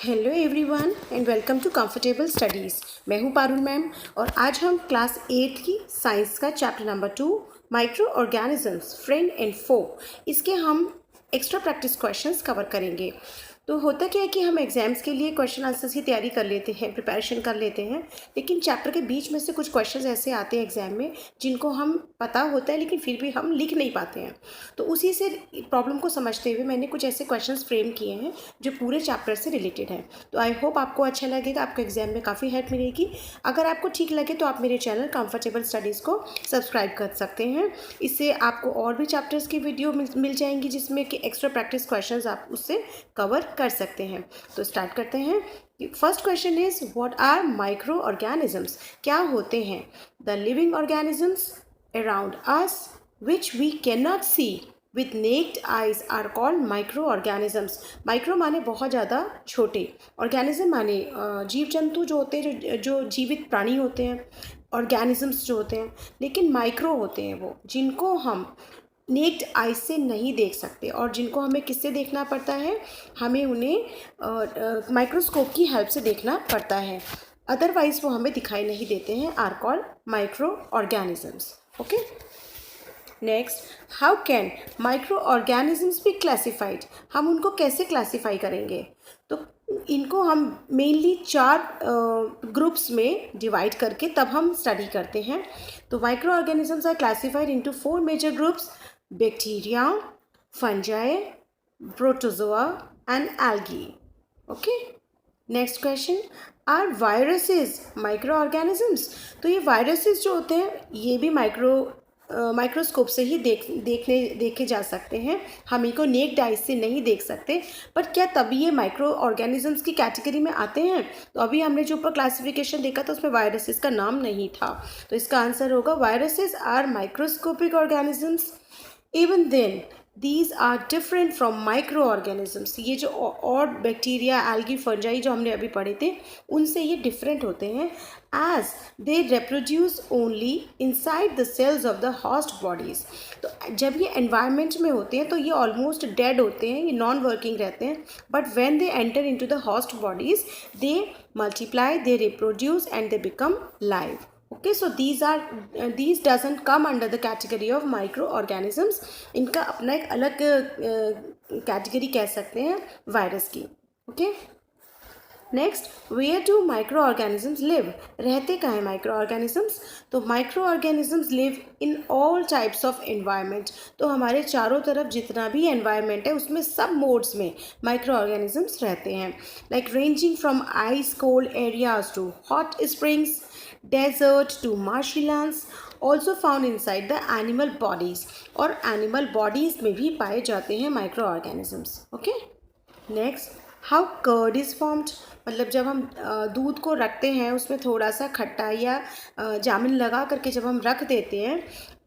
Hello everyone and welcome to comfortable studies. मैं हूं Parul ma'am और आज हम क्लास 8 की साइंस का chapter number 2 micro organisms friend and foe इसके हम एक्स्ट्रा प्रैक्टिस क्वेश्चंस कवर करेंगे। तो होता क्या है कि हम एग्जाम्स के लिए क्वेश्चन आंसर्स की तैयारी कर लेते हैं, प्रिपरेशन कर लेते हैं, लेकिन चैप्टर के बीच में से कुछ क्वेश्चंस ऐसे आते हैं एग्जाम में जिनको हम पता होता है लेकिन फिर भी हम लिख नहीं पाते हैं। तो उसी से प्रॉब्लम को समझते हुए मैंने कुछ ऐसे क्वेश्चंस फ्रेम किए हैं जो पूरे चैप्टर से रिलेटेड है। तो आई होप आपको अच्छा लगेगा, आपको एग्जाम में काफ़ी हेल्प मिलेगी। अगर आपको ठीक लगे तो आप मेरे चैनल कंफर्टेबल स्टडीज़ को सब्सक्राइब कर सकते हैं। इससे आपको और भी चैप्टर्स की वीडियो मिल जाएंगी जिसमें कि एक्स्ट्रा प्रैक्टिस क्वेश्चंस आप उससे कवर कर सकते हैं। तो स्टार्ट करते हैं। First question is what are microorganisms? क्या होते हैं? The living organisms around us which we can not see with naked eyes are called microorganisms। Micro माने बहुत ज़्यादा छोटे, ऑर्गेनिज्म माने जीव जंतु जो होते हैं, जो जीवित प्राणी होते हैं, ऑर्गेनिजम्स जो होते हैं। लेकिन माइक्रो होते हैं वो जिनको हम नेक्ड आई से नहीं देख सकते और जिनको हमें किससे देखना पड़ता है, हमें उन्हें माइक्रोस्कोप की हेल्प से देखना पड़ता है, अदरवाइज वो हमें दिखाई नहीं देते हैं। Are called microorganisms. Okay, next, how can microorganisms be classified? हम उनको कैसे क्लासीफाई करेंगे? तो इनको हम मेनली 4 ग्रुप्स में डिवाइड करके तब हम स्टडी करते हैं। तो micro organisms are classified into 4 major groups: bacteria, fungi, protozoa and algae. Okay, next question, are viruses microorganisms? तो ये वायरसेस जो होते हैं ये भी माइक्रोस्कोप से ही देखे जा सकते हैं, हम इनको नेक्ड आइज से नहीं देख सकते। पर क्या तभी ये माइक्रो ऑर्गेनिजम्स की कैटेगरी में आते हैं? तो अभी हमने जो ऊपर क्लासिफिकेशन देखा था उसमें वायरसेस का नाम नहीं था, तो इसका आंसर होगा viruses are microscopic organisms. Even then these are different from microorganisms. ये जो और बैक्टीरिया, एल्गी, फंजाई जो हमने अभी पढ़े थे उनसे ये डिफरेंट होते हैं, as they reproduce only inside the cells of the host bodies. तो जब ये एनवायरनमेंट में होते हैं तो ये ऑलमोस्ट डेड होते हैं, ये नॉन वर्किंग रहते हैं, but when they enter into the host bodies they multiply, they reproduce and they become live. Okay, so these doesn't come under the category of microorganisms। इनका अपना एक अलग कैटेगरी कह सकते हैं वायरस की। Okay, next, where do microorganisms live? रहते कहाँ हैं माइक्रो ऑर्गेनिजम्स? तो micro organisms live in all types of environment. तो हमारे चारों तरफ जितना भी एनवायरनमेंट है उसमें सब मोड्स में माइक्रो ऑर्गेनिजम्स रहते हैं, like ranging from ice cold areas to hot springs, desert to marshlands, also found inside the animal bodies। और एनिमल बॉडीज में भी पाए जाते हैं microorganisms. Okay, next, how curd is formed? मतलब जब हम दूध को रखते हैं उसमें थोड़ा सा खट्टा या जामुन लगा करके जब हम रख देते हैं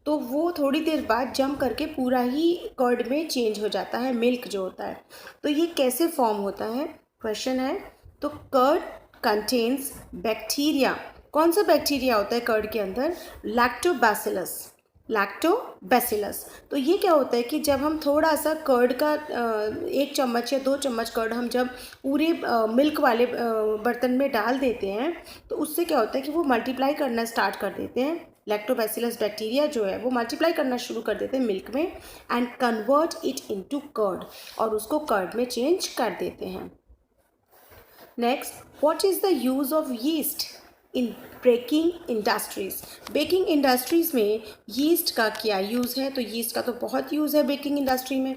तो वो थोड़ी देर बाद जम करके पूरा ही कर्ड में चेंज हो जाता है, मिल्क जो होता है। तो ये कैसे फॉर्म होता है, क्वेश्चन है। तो कर्ड कंटेन्स बैक्टीरिया। कौन सा बैक्टीरिया होता है कर्ड के अंदर? लैक्टोबैसिलस। लैक्टोबैसिलस। तो ये क्या होता है कि जब हम थोड़ा सा कर्ड का 1 चम्मच या 2 चम्मच कर्ड हम जब पूरे मिल्क वाले बर्तन में डाल देते हैं तो उससे क्या होता है कि वो मल्टीप्लाई करना स्टार्ट कर देते हैं। लैक्टोबैसिलस बैक्टीरिया जो है वो मल्टीप्लाई करना शुरू कर देते हैं मिल्क में and convert it into curd, और उसको कर्ड में चेंज कर देते हैं। Next, what is the use of yeast in baking industries? Baking industries में यीस्ट का क्या यूज़ है? तो यीस्ट का तो बहुत यूज़ है बेकिंग इंडस्ट्री में।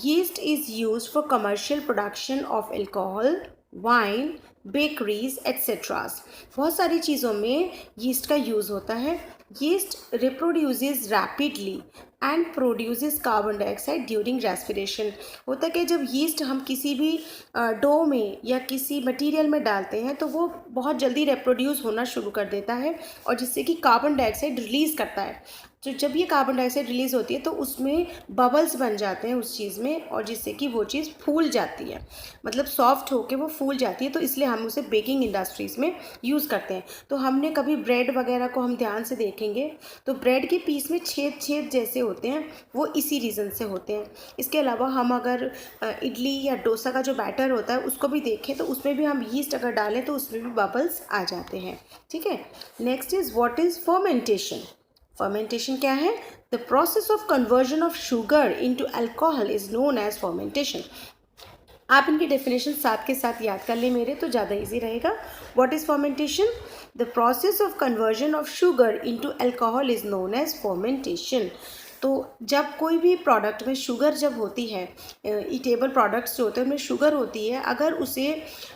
Yeast is use for commercial production of alcohol, wine, bakeries etceteras. बहुत सारी चीज़ों में यीस्ट का यूज़ होता है। Yeast reproduces rapidly and produces carbon dioxide during respiration. होता है कि जब यीस्ट हम किसी भी डो में या किसी मटेरियल में डालते हैं तो वो बहुत जल्दी रिप्रोड्यूस होना शुरू कर देता है और जिससे कि कार्बन डाइऑक्साइड रिलीज़ करता है। तो जब ये कार्बन डाइऑक्साइड रिलीज़ होती है तो उसमें बबल्स बन जाते हैं उस चीज़ में, और जिससे कि वो चीज़ फूल जाती है, मतलब सॉफ्ट होके वो फूल जाती है। तो इसलिए हम उसे बेकिंग इंडस्ट्रीज़ में यूज़ करते हैं। तो हमने कभी ब्रेड वगैरह को हम ध्यान से देखेंगे तो ब्रेड के पीस में छेद छेद जैसे होते हैं, वो इसी रीज़न से होते हैं। इसके अलावा हम अगर इडली या डोसा का जो बैटर होता है उसको भी देखें तो उसमें भी हम यीस्ट अगर डालें तो उसमें भी बबल्स आ जाते हैं। ठीक है, next is what is fermentation. Fermentation क्या है? The process of conversion of sugar into alcohol is known as fermentation. आप इनकी डेफिनेशन साथ के साथ याद कर लें मेरे, तो ज़्यादा इजी रहेगा। What is fermentation? The process of conversion of sugar into alcohol is known as fermentation. तो जब कोई भी प्रोडक्ट में शुगर जब होती है, ईटेबल प्रोडक्ट्स जो होते हैं उनमें शुगर होती है, अगर उसे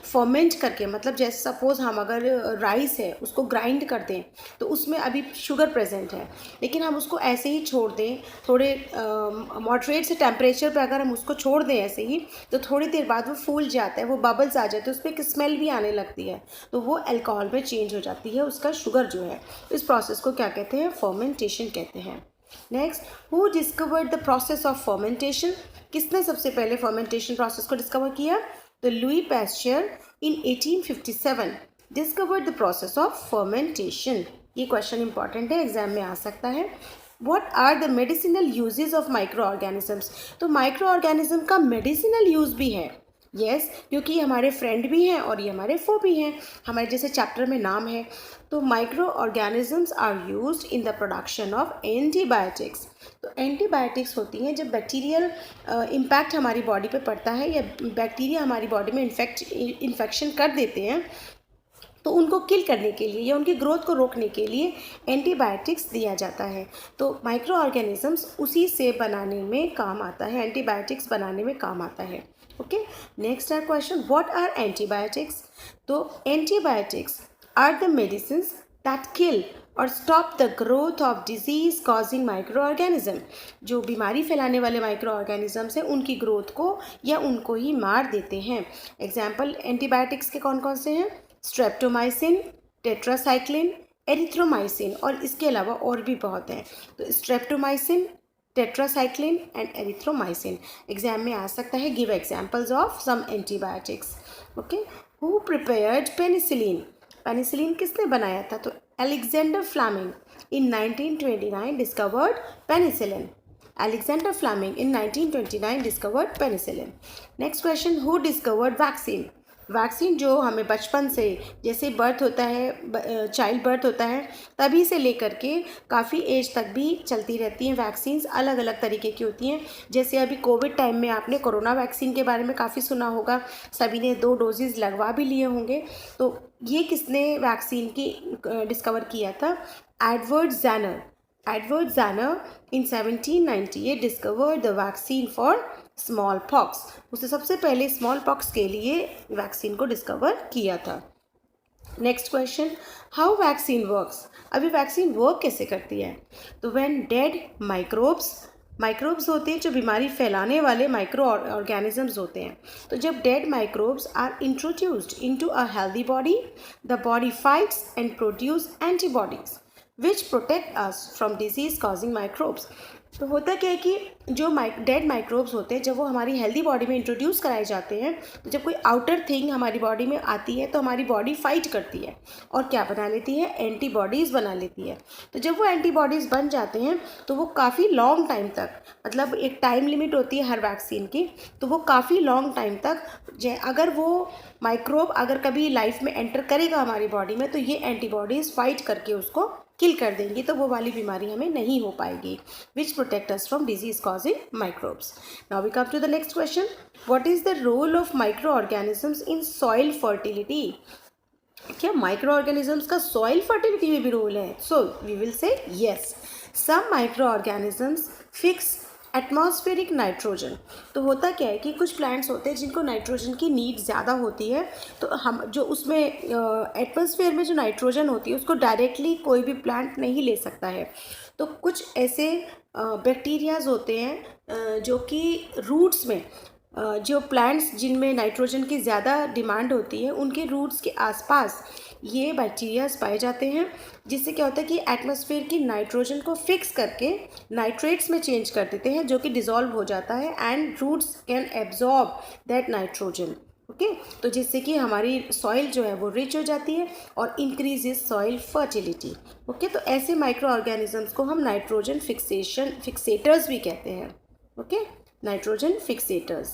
फर्मेंट करके, मतलब जैसे सपोज़ हम अगर राइस है उसको ग्राइंड कर दें तो उसमें अभी शुगर प्रेजेंट है, लेकिन हम उसको ऐसे ही छोड़ दें, थोड़े मॉडरेट से टेम्परेचर पे अगर हम उसको छोड़ दें ऐसे ही, तो थोड़ी देर बाद वो फूल जाता है, वो बबल्स आ जाते हैं, उस पर एक स्मेल भी आने लगती है, तो वो अल्कोहल में चेंज हो जाती है उसका शुगर जो है। तो इस प्रोसेस को क्या कहते हैं? फर्मेंटेशन कहते हैं। Next, who discovered the process of fermentation? किसने सबसे पहले फर्मेंटेशन प्रोसेस को डिस्कवर किया? The Louis pasture in 1857 discovered the process of fermentation. ये क्वेश्चन इंपॉर्टेंट है, एग्जाम में आ सकता है। What are the medicinal uses of microorganisms? तो माइक्रो ऑर्गेनिज्म का मेडिसिनल यूज़ भी है। यस, क्योंकि ये हमारे फ्रेंड भी हैं और ये हमारे फो भी हैं, हमारे जैसे चैप्टर में नाम है। तो micro organisms are used in the production of antibiotics. तो एंटीबायोटिक्स होती हैं जब बैक्टीरियल इम्पैक्ट हमारी बॉडी पे पड़ता है या बैक्टीरिया हमारी बॉडी में इन्फेक्शन कर देते हैं, तो उनको किल करने के लिए या उनकी ग्रोथ को रोकने के लिए एंटीबायोटिक्स दिया जाता है। तो माइक्रो ऑर्गेनिजम्स उसी से बनाने में काम आता है, एंटीबायोटिक्स बनाने में काम आता है। Okay, next are question, what are antibiotics? तो antibiotics are the medicines that kill or stop the growth of disease causing micro organism. जो बीमारी फैलाने वाले माइक्रो ऑर्गेनिजम्स हैं उनकी ग्रोथ को या उनको ही मार देते हैं। एग्जाम्पल एंटीबायोटिक्स के कौन कौन से हैं? स्ट्रेप्टोमाइसिन, टेट्रासाइक्लिन, एरिथ्रोमाइसिन, और इसके अलावा और भी बहुत हैं। तो streptomycin, tetracycline and erythromycin exam में आ सकता है। Give examples of some antibiotics. Okay, who prepared penicillin? Penicillin किसने बनाया था? तो Alexander Fleming in 1929 discovered penicillin. Alexander Fleming in 1929 discovered penicillin. Next question, who discovered vaccine? Vaccine जो हमें बचपन से, जैसे बर्थ होता है, चाइल्ड बर्थ होता है, तभी से लेकर के काफ़ी एज तक भी चलती रहती हैं वैक्सीन्स, अलग अलग तरीके की होती हैं। जैसे अभी कोविड टाइम में आपने कोरोना वैक्सीन के बारे में काफ़ी सुना होगा, सभी ने 2 डोजेज़ लगवा भी लिए होंगे। तो ये किसने वैक्सीन की डिस्कवर किया था? Edward Jenner. Edward Jenner in 1798 discovered the vaccine for smallpox. उसने सबसे पहले स्मॉल पॉक्स के लिए वैक्सीन को डिस्कवर किया था। Next question, how vaccine works? अभी वैक्सीन वर्क कैसे करती है? तो व्हेन डेड माइक्रोब्स होते हैं जो बीमारी फैलाने वाले माइक्रो ऑर्गेनिजम्स होते हैं। तो जब dead microbes are introduced into a healthy body, the body fights and produce antibodies which protect us from disease causing microbes. तो होता क्या है कि जो डेड माइक्रोब्स होते हैं जब वो हमारी हेल्दी बॉडी में इंट्रोड्यूस कराए जाते हैं, तो जब कोई आउटर थिंग हमारी बॉडी में आती है तो हमारी बॉडी फाइट करती है और क्या बना लेती है? एंटीबॉडीज़ बना लेती है। तो जब वो एंटीबॉडीज़ बन जाते हैं तो वो काफ़ी लॉन्ग टाइम तक, मतलब एक टाइम लिमिट होती है हर वैक्सीन की, तो वो काफ़ी लॉन्ग टाइम तक अगर वो माइक्रोब अगर कभी लाइफ में एंटर करेगा हमारी बॉडी में, तो ये एंटीबॉडीज़ फाइट करके उसको किल कर देंगी, तो वो वाली बीमारी हमें नहीं हो पाएगी, which protect us from disease causing microbes. Now we come to the next question, what is the role of micro organisms in soil fertility? क्या माइक्रो ऑर्गेनिजम्स का सॉइल फर्टिलिटी में भी रोल है? So we will say yes, some micro organisms fix atmospheric nitrogen. तो होता क्या है कि कुछ प्लांट्स होते हैं जिनको नाइट्रोजन की नीड ज़्यादा होती है, तो हम जो उसमें एटमॉस्फेयर में जो नाइट्रोजन होती है उसको डायरेक्टली कोई भी प्लांट नहीं ले सकता है। तो कुछ ऐसे बैक्टीरियाज होते हैं जो कि रूट्स में, जो प्लांट्स जिनमें नाइट्रोजन की ज़्यादा डिमांड होती है उनके रूट्स के आसपास ये बैक्टीरियाज पाए जाते हैं, जिससे क्या होता है कि एटमॉस्फेयर की नाइट्रोजन को फिक्स करके नाइट्रेट्स में चेंज कर देते हैं, जो कि डिज़ोल्व हो जाता है and roots can absorb that nitrogen. Okay, तो जिससे कि हमारी सॉइल जो है वो रिच हो जाती है और इंक्रीज सॉइल फर्टिलिटी। ओके, तो ऐसे माइक्रो ऑर्गेनिजम्स को हम नाइट्रोजन फिक्सेटर्स भी कहते हैं। Okay, nitrogen fixators.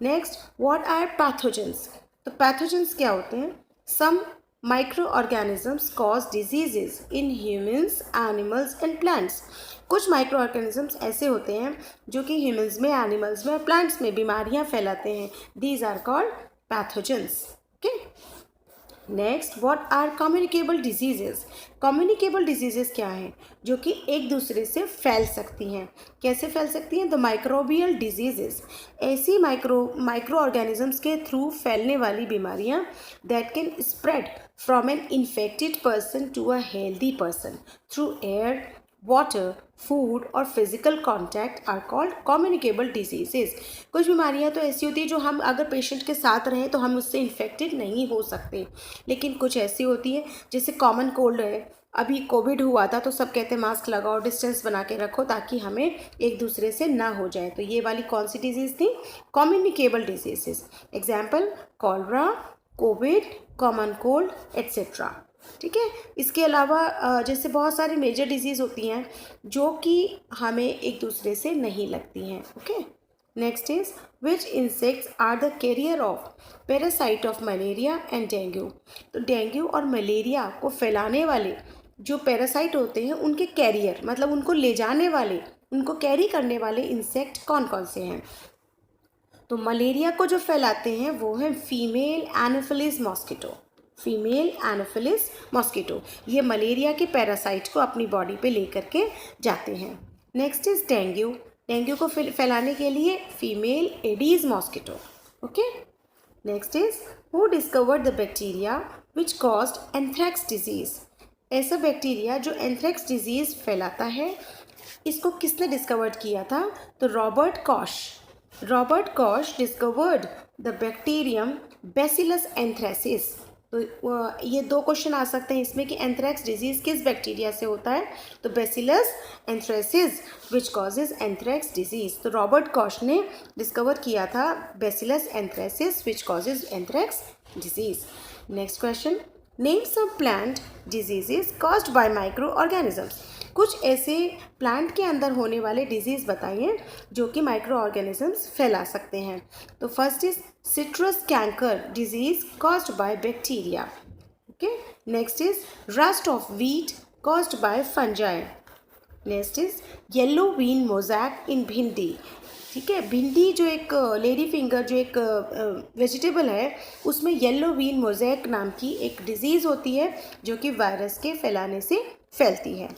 Next, what are pathogens? तो पैथोजेंस क्या होते हैं? Some micro organisms cause diseases in humans, animals and plants. कुछ माइक्रो ऑर्गेनिजम्स ऐसे होते हैं जो कि ह्यूमंस में, एनिमल्स में और प्लांट्स में बीमारियां फैलाते हैं। These are called pathogens. Okay, next, what are communicable diseases? Communicable diseases क्या हैं? जो कि एक दूसरे से फैल सकती हैं। कैसे फैल सकती हैं? द माइक्रोबियल डिजीजेस, ऐसी माइक्रो ऑर्गेनिजम्स के थ्रू फैलने वाली बीमारियां that can spread from an infected person to a healthy person through air, water, food और physical contact are called communicable diseases. कुछ बीमारियां तो ऐसी होती है जो हम अगर पेशेंट के साथ रहें तो हम उससे इन्फेक्टेड नहीं हो सकते, लेकिन कुछ ऐसी होती है जैसे कॉमन कोल्ड है। अभी कोविड हुआ था तो सब कहते हैं मास्क लगाओ, डिस्टेंस बना के रखो ताकि हमें एक दूसरे से ना हो जाए। तो ये वाली कौन सी डिजीज़ थी? Communicable diseases. Example, cholera, Covid, common cold etcetera. ठीक है, इसके अलावा जैसे बहुत सारी मेजर डिजीज़ होती हैं जो कि हमें एक दूसरे से नहीं लगती हैं। Okay, next is which insects are the carrier of parasite of malaria and dengue? तो डेंगू और मलेरिया को फैलाने वाले जो पैरासाइट होते हैं उनके कैरियर, मतलब उनको ले जाने वाले, उनको कैरी करने वाले इंसेक्ट कौन कौन से हैं? तो मलेरिया को जो फैलाते हैं वो है female Anopheles mosquito. Female Anopheles mosquito, ये मलेरिया के पैरासाइट को अपनी बॉडी पे लेकर के जाते हैं। Next is dengue. डेंगू को फैलाने के लिए female aedes mosquito. Okay, next is who discovered the bacteria which caused anthrax disease? ऐसा बैक्टीरिया जो एंथ्रैक्स डिजीज फैलाता है, इसको किसने डिस्कवर्ड किया था? तो Robert Koch. Robert Koch discovered the bacterium bacillus anthracis. तो ये दो क्वेश्चन आ सकते हैं इसमें कि एंथ्रैक्स डिजीज किस बैक्टीरिया से होता है? तो bacillus anthracis which causes anthrax disease. तो रॉबर्ट कॉश ने डिस्कवर किया था bacillus anthracis which causes anthrax disease. Next question, name some plant diseases caused by micro organisms. कुछ ऐसे प्लांट के अंदर होने वाले डिजीज़ बताइए जो कि माइक्रो ऑर्गेनिजम्स फैला सकते हैं। तो first is citrus canker disease caused by bacteria. Okay, next is rust of wheat caused by fungi. Next is yellow bean mosaic in bhindi. ठीक है, भिंडी जो एक लेडी फिंगर जो एक वेजिटेबल है, उसमें येलो बीन मोजैक नाम की एक डिजीज़ होती है जो कि वायरस के फैलाने से फैलती है।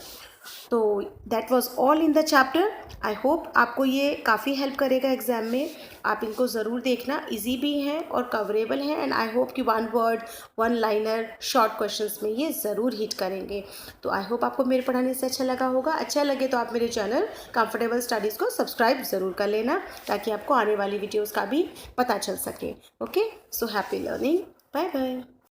तो that was all in the chapter. I hope आपको ये काफ़ी हेल्प करेगा एग्ज़ाम में। आप इनको ज़रूर देखना, इजी भी हैं और कवरेबल हैं एंड आई होप कि one word, one liner, short questions में ये ज़रूर हिट करेंगे। तो आई होप आपको मेरे पढ़ाने से अच्छा लगा होगा। अच्छा लगे तो आप मेरे चैनल कंफर्टेबल स्टडीज़ को सब्सक्राइब ज़रूर कर लेना ताकि आपको आने वाली वीडियोज़ का भी पता चल सके। Okay, so happy learning, bye bye.